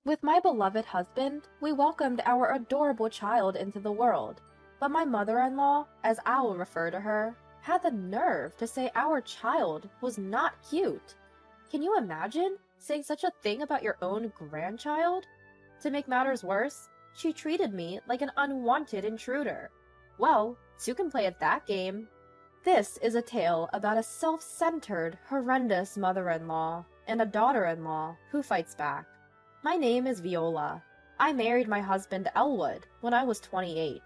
With my beloved husband, we welcomed our adorable child into the world, but my mother-in-law, as I will refer to her, had the nerve to say our child was not cute. Can you imagine saying such a thing about your own grandchild? To make matters worse, she treated me like an unwanted intruder. Well, two can play at that game. This is a tale about a self-centered, horrendous mother-in-law and a daughter-in-law who fights back. My name is Viola. I married my husband Elwood when I was 28.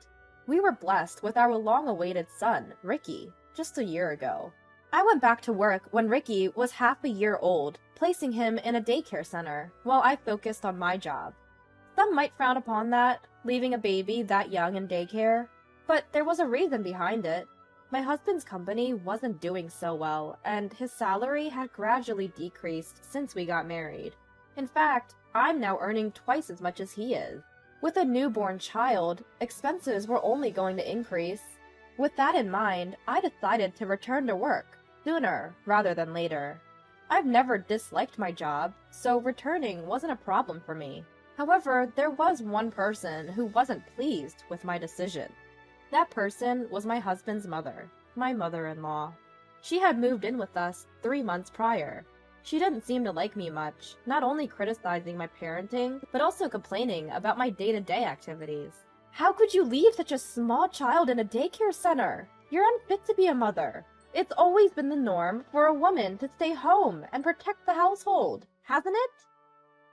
We were blessed with our long-awaited son, Ricky, just a year ago. I went back to work when Ricky was half a year old, placing him in a daycare center while I focused on my job. Some might frown upon that, leaving a baby that young in daycare, but there was a reason behind it. My husband's company wasn't doing so well, and his salary had gradually decreased since we got married. In fact, I'm now earning twice as much as he is. With a newborn child, expenses were only going to increase. With that in mind, I decided to return to work sooner rather than later. I've never disliked my job, so returning wasn't a problem for me. However, there was one person who wasn't pleased with my decision. That person was my husband's mother, my mother-in-law. She had moved in with us 3 months prior. She didn't seem to like me much, not only criticizing my parenting, but also complaining about my day-to-day activities. How could you leave such a small child in a daycare center? You're unfit to be a mother. It's always been the norm for a woman to stay home and protect the household, hasn't it?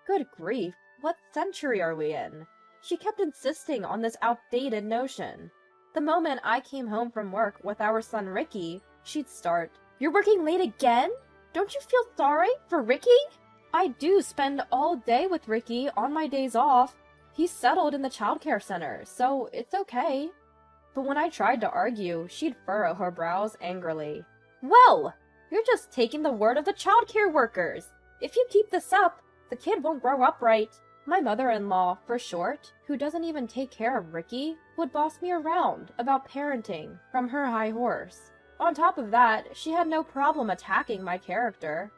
Good grief, what century are we in? She kept insisting on this outdated notion. The moment I came home from work with our son Ricky, she'd start, "You're working late again? Don't you feel sorry for Ricky?" I do spend all day with Ricky on my days off. He's settled in the childcare center, so it's okay. But when I tried to argue, she'd furrow her brows angrily. "Well, you're just taking the word of the childcare workers. If you keep this up, the kid won't grow up right." My mother-in-law, for short, who doesn't even take care of Ricky, would boss me around about parenting from her high horse. On top of that, she had no problem attacking my character.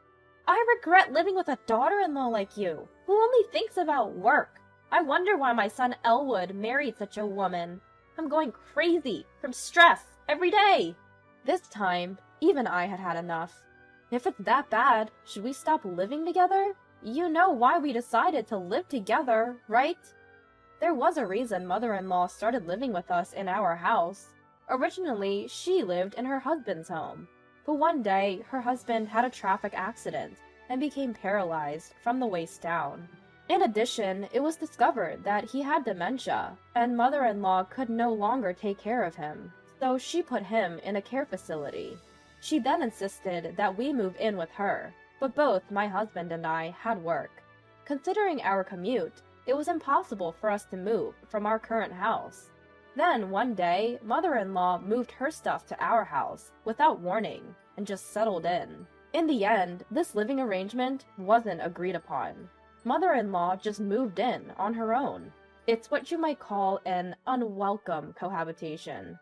"I regret living with a daughter-in-law like you, who only thinks about work. I wonder why my son Elwood married such a woman. I'm going crazy from stress every day." This time, even I had had enough. If it's that bad, should we stop living together? You know why we decided to live together, right? There was a reason mother-in-law started living with us in our house. Originally, she lived in her husband's home, but one day her husband had a traffic accident and became paralyzed from the waist down. In addition, it was discovered that he had dementia, and mother-in-law could no longer take care of him, so she put him in a care facility. She then insisted that we move in with her, but both my husband and I had work. Considering our commute, it was impossible for us to move from our current house. Then, one day, mother-in-law moved her stuff to our house without warning and just settled in. In the end, this living arrangement wasn't agreed upon. Mother-in-law just moved in on her own. It's what you might call an unwelcome cohabitation.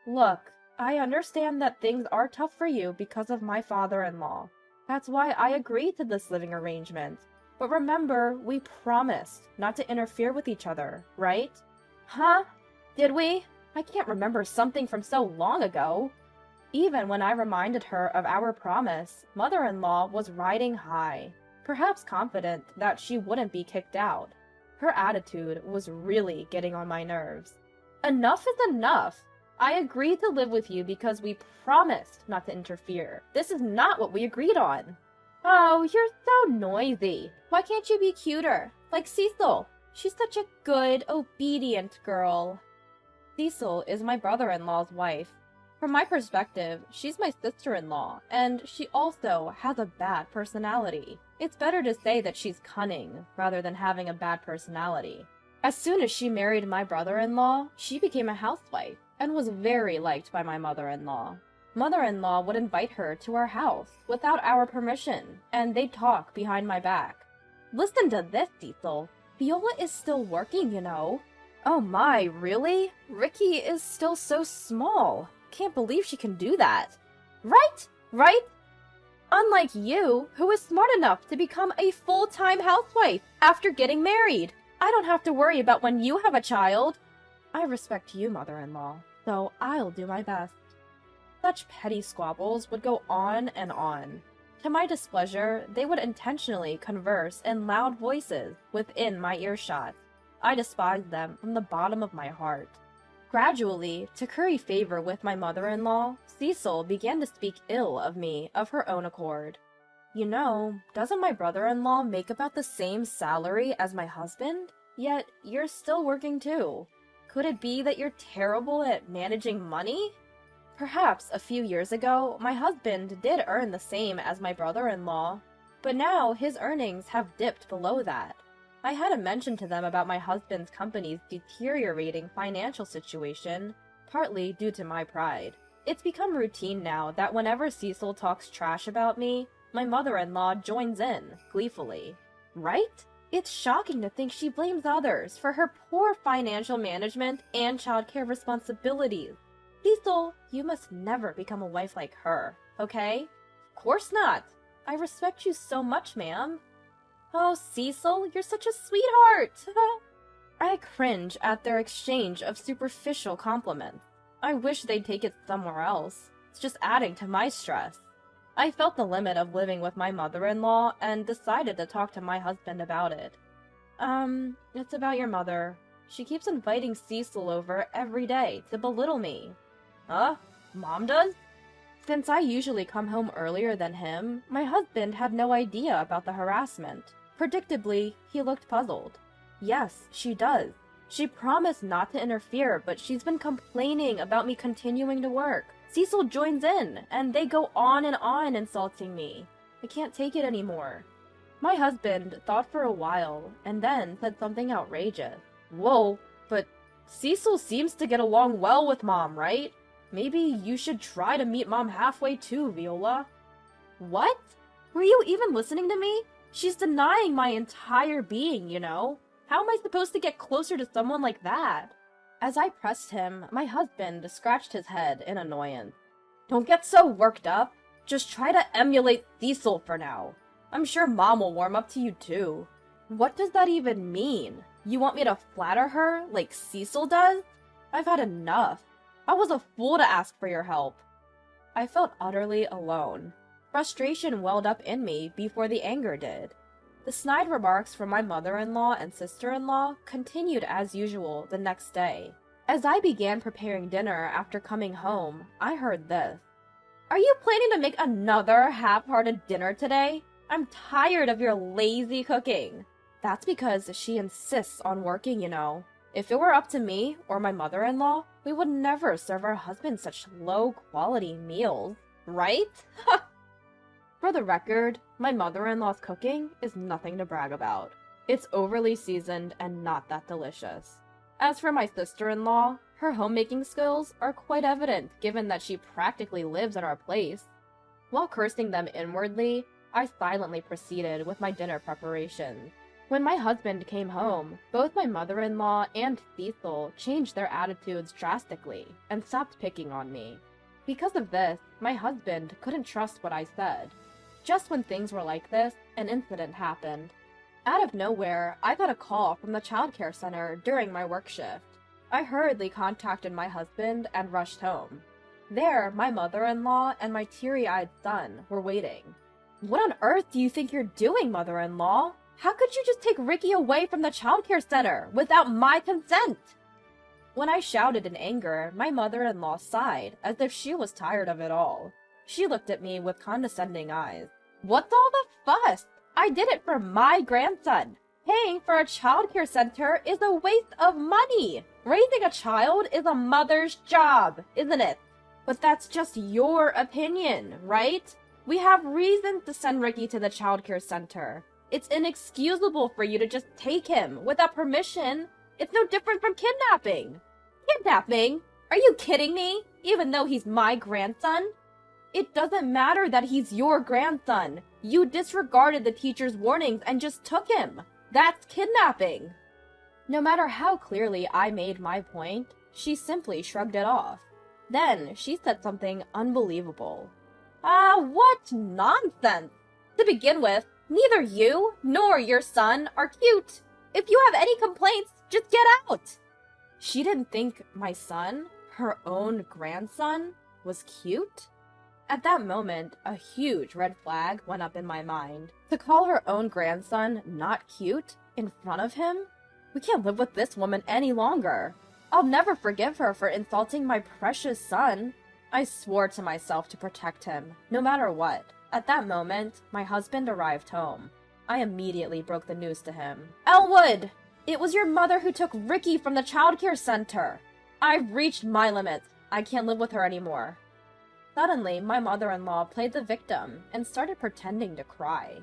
Look, I understand that things are tough for you because of my father-in-law. That's why I agreed to this living arrangement. But remember, we promised not to interfere with each other, right? Huh? Did we? I can't remember something from so long ago. Even when I reminded her of our promise, mother-in-law was riding high, perhaps confident that she wouldn't be kicked out. Her attitude was really getting on my nerves. Enough is enough! I agreed to live with you because we promised not to interfere. This is not what we agreed on. Oh, you're so noisy. Why can't you be cuter? Like Cecil. She's such a good, obedient girl. Cecil is my brother-in-law's wife. From my perspective, she's my sister-in-law, and she also has a bad personality. It's better to say that she's cunning, rather than having a bad personality. As soon as she married my brother-in-law, she became a housewife, and was very liked by my mother-in-law. Mother-in-law would invite her to our house without our permission, and they'd talk behind my back. Listen to this, Cecil. Viola is still working, you know. Oh my, really? Ricky is still so small. Can't believe she can do that. Right? Right? Unlike you, who is smart enough to become a full-time housewife after getting married. I don't have to worry about when you have a child. I respect you, mother-in-law, so I'll do my best. Such petty squabbles would go on and on. To my displeasure, they would intentionally converse in loud voices within my earshot. I despised them from the bottom of my heart. Gradually, to curry favor with my mother-in-law, Cecil began to speak ill of me of her own accord. You know, doesn't my brother-in-law make about the same salary as my husband? Yet, you're still working too. Could it be that you're terrible at managing money? Perhaps a few years ago, my husband did earn the same as my brother-in-law, but now his earnings have dipped below that. I hadn't mentioned to them about my husband's company's deteriorating financial situation, partly due to my pride. It's become routine now that whenever Cecil talks trash about me, my mother-in-law joins in, gleefully. Right? It's shocking to think she blames others for her poor financial management and childcare responsibilities. Cecil, you must never become a wife like her, okay? Of course not. I respect you so much, ma'am. Oh, Cecil, you're such a sweetheart! I cringe at their exchange of superficial compliments. I wish they'd take it somewhere else. It's just adding to my stress. I felt the limit of living with my mother-in-law and decided to talk to my husband about it. It's about your mother. She keeps inviting Cecil over every day to belittle me. Huh? Mom does? Since I usually come home earlier than him, my husband had no idea about the harassment. Predictably, he looked puzzled. Yes, she does. She promised not to interfere, but she's been complaining about me continuing to work. Cecil joins in, and they go on and on insulting me. I can't take it anymore. My husband thought for a while, and then said something outrageous. Whoa, but Cecil seems to get along well with Mom, right? Maybe you should try to meet Mom halfway too, Viola. What? Were you even listening to me? She's denying my entire being, you know? How am I supposed to get closer to someone like that? As I pressed him, my husband scratched his head in annoyance. Don't get so worked up. Just try to emulate Cecil for now. I'm sure Mom will warm up to you too. What does that even mean? You want me to flatter her like Cecil does? I've had enough. I was a fool to ask for your help. I felt utterly alone. Frustration welled up in me before the anger did. The snide remarks from my mother-in-law and sister-in-law continued as usual the next day. As I began preparing dinner after coming home, I heard this. Are you planning to make another half-hearted dinner today? I'm tired of your lazy cooking. That's because she insists on working, you know. If it were up to me or my mother-in-law, we would never serve our husbands such low-quality meals, right? For the record, my mother-in-law's cooking is nothing to brag about. It's overly seasoned and not that delicious. As for my sister-in-law, her homemaking skills are quite evident given that she practically lives at our place. While cursing them inwardly, I silently proceeded with my dinner preparations. When my husband came home, both my mother-in-law and Cecil changed their attitudes drastically and stopped picking on me. Because of this, my husband couldn't trust what I said. Just when things were like this, an incident happened. Out of nowhere, I got a call from the childcare center during my work shift. I hurriedly contacted my husband and rushed home. There, my mother-in-law and my teary-eyed son were waiting. What on earth do you think you're doing, mother-in-law? How could you just take Ricky away from the childcare center without my consent? When I shouted in anger, my mother-in-law sighed as if she was tired of it all. She looked at me with condescending eyes. What's all the fuss? I did it for my grandson. Paying for a childcare center is a waste of money. Raising a child is a mother's job, isn't it? But that's just your opinion, right? We have reasons to send Ricky to the childcare center. It's inexcusable for you to just take him without permission. It's no different from kidnapping. Kidnapping? Are you kidding me? Even though he's my grandson? It doesn't matter that he's your grandson. You disregarded the teacher's warnings and just took him. That's kidnapping. No matter how clearly I made my point, she simply shrugged it off. Then she said something unbelievable. What nonsense! To begin with, neither you nor your son are cute. If you have any complaints, just get out! She didn't think my son, her own grandson, was cute? At that moment, a huge red flag went up in my mind. To call her own grandson not cute in front of him? We can't live with this woman any longer. I'll never forgive her for insulting my precious son. I swore to myself to protect him, no matter what. At that moment, my husband arrived home. I immediately broke the news to him. Elwood! It was your mother who took Ricky from the childcare center. I've reached my limits. I can't live with her anymore. Suddenly, my mother-in-law played the victim and started pretending to cry.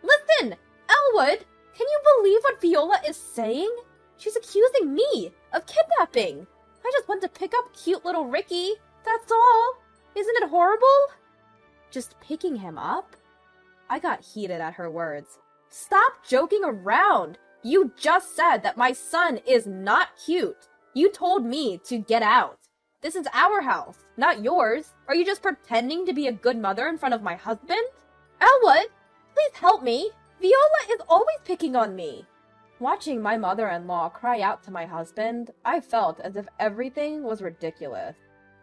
Listen! Elwood! Can you believe what Viola is saying? She's accusing me of kidnapping. I just want to pick up cute little Ricky. That's all. Isn't it horrible? Just picking him up? I got heated at her words. Stop joking around. You just said that my son is not cute. You told me to get out. This is our house, not yours. Are you just pretending to be a good mother in front of my husband? Elwood, please help me. Viola is always picking on me. Watching my mother-in-law cry out to my husband, I felt as if everything was ridiculous.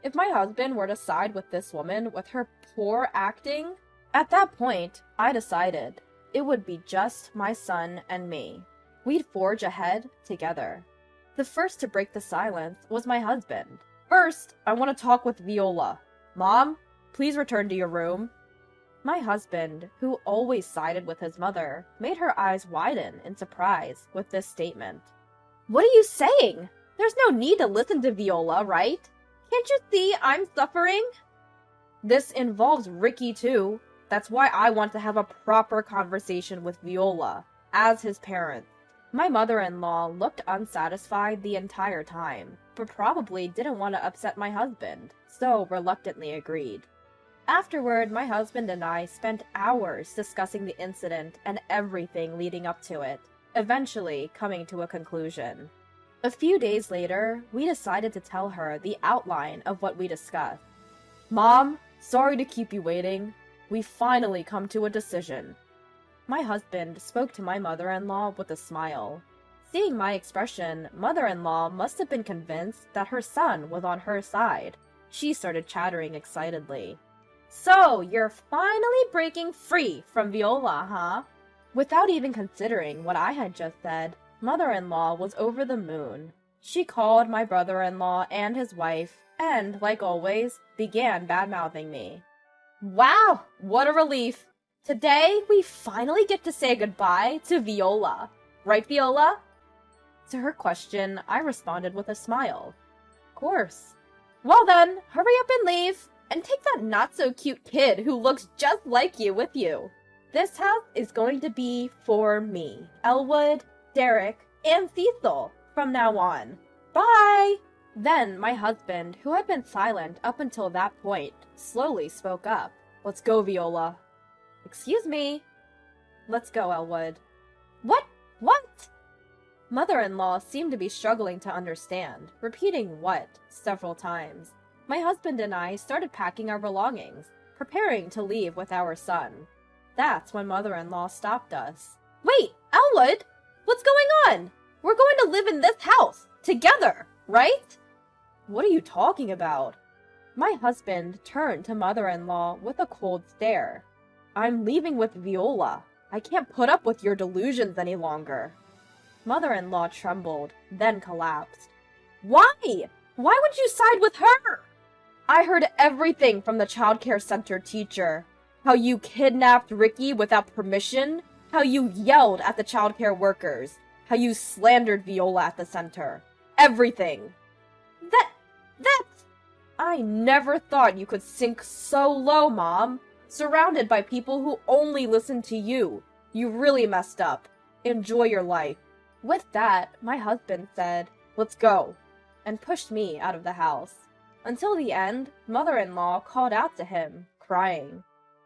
If my husband were to side with this woman with her poor acting, at that point, I decided it would be just my son and me. We'd forge ahead together. The first to break the silence was my husband. First, I want to talk with Viola. Mom, please return to your room. My husband, who always sided with his mother, made her eyes widen in surprise with this statement. What are you saying? There's no need to listen to Viola, right? Can't you see I'm suffering? This involves Ricky too. That's why I want to have a proper conversation with Viola, as his parent. My mother-in-law looked unsatisfied the entire time, but probably didn't want to upset my husband, so reluctantly agreed. Afterward, my husband and I spent hours discussing the incident and everything leading up to it, eventually coming to a conclusion. A few days later, we decided to tell her the outline of what we discussed. Mom, sorry to keep you waiting. We finally come to a decision. My husband spoke to my mother-in-law with a smile. Seeing my expression, mother-in-law must have been convinced that her son was on her side. She started chattering excitedly. So, you're finally breaking free from Viola, huh? Without even considering what I had just said, mother-in-law was over the moon. She called my brother-in-law and his wife, and, like always, began bad-mouthing me. Wow, what a relief! Today, we finally get to say goodbye to Viola. Right, Viola? To her question, I responded with a smile. Of course. Well then, hurry up and leave, and take that not-so-cute kid who looks just like you with you. This house is going to be for me, Elwood, Derek, and Cecil from now on. Bye! Then my husband, who had been silent up until that point, slowly spoke up. Let's go, Viola. Excuse me. Let's go, Elwood. What? What? Mother-in-law seemed to be struggling to understand, repeating what several times. My husband and I started packing our belongings, preparing to leave with our son. That's when mother-in-law stopped us. Wait, Elwood! What's going on? We're going to live in this house, together, right? What are you talking about? My husband turned to mother-in-law with a cold stare. I'm leaving with Viola. I can't put up with your delusions any longer. Mother-in-law trembled, then collapsed. Why? Why would you side with her? I heard everything from the childcare center teacher. How you kidnapped Ricky without permission. How you yelled at the childcare workers. How you slandered Viola at the center. Everything. That's... I never thought you could sink so low, Mom. Surrounded by people who only listen to you. You really messed up. Enjoy your life. With that, my husband said, let's go, and pushed me out of the house. Until the end, mother-in-law called out to him, crying.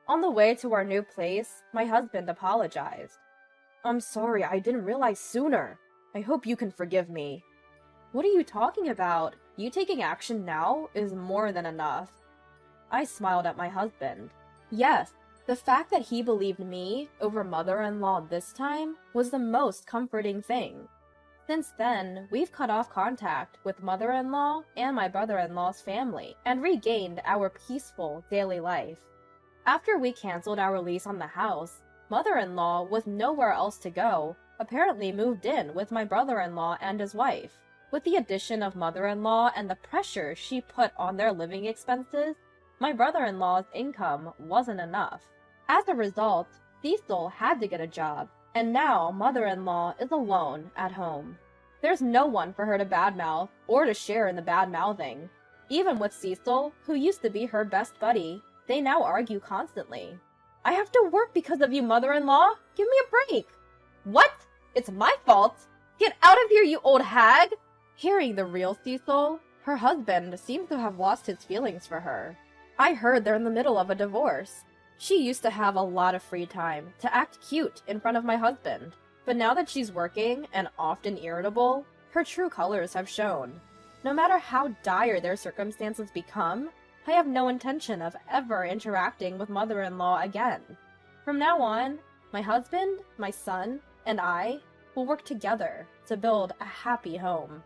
On the way to our new place, my husband apologized. I'm sorry, I didn't realize sooner. I hope you can forgive me. What are you talking about? You taking action now is more than enough. I smiled at my husband. Yes, the fact that he believed me over mother-in-law this time was the most comforting thing. Since then, we've cut off contact with mother-in-law and my brother-in-law's family and regained our peaceful daily life. After we canceled our lease on the house, mother-in-law, with nowhere else to go, apparently moved in with my brother-in-law and his wife. With the addition of mother-in-law and the pressure she put on their living expenses, my brother-in-law's income wasn't enough. As a result, Cecil had to get a job, and now mother-in-law is alone at home. There's no one for her to badmouth or to share in the bad-mouthing. Even with Cecil, who used to be her best buddy, they now argue constantly. "I have to work because of you, mother-in-law. Give me a break." "What? It's my fault? Get out of here, you old hag!" Hearing the real Cecil, her husband seems to have lost his feelings for her. I heard they're in the middle of a divorce. She used to have a lot of free time to act cute in front of my husband, but now that she's working and often irritable, her true colors have shown. No matter how dire their circumstances become, I have no intention of ever interacting with mother-in-law again. From now on, my husband, my son, and I will work together to build a happy home.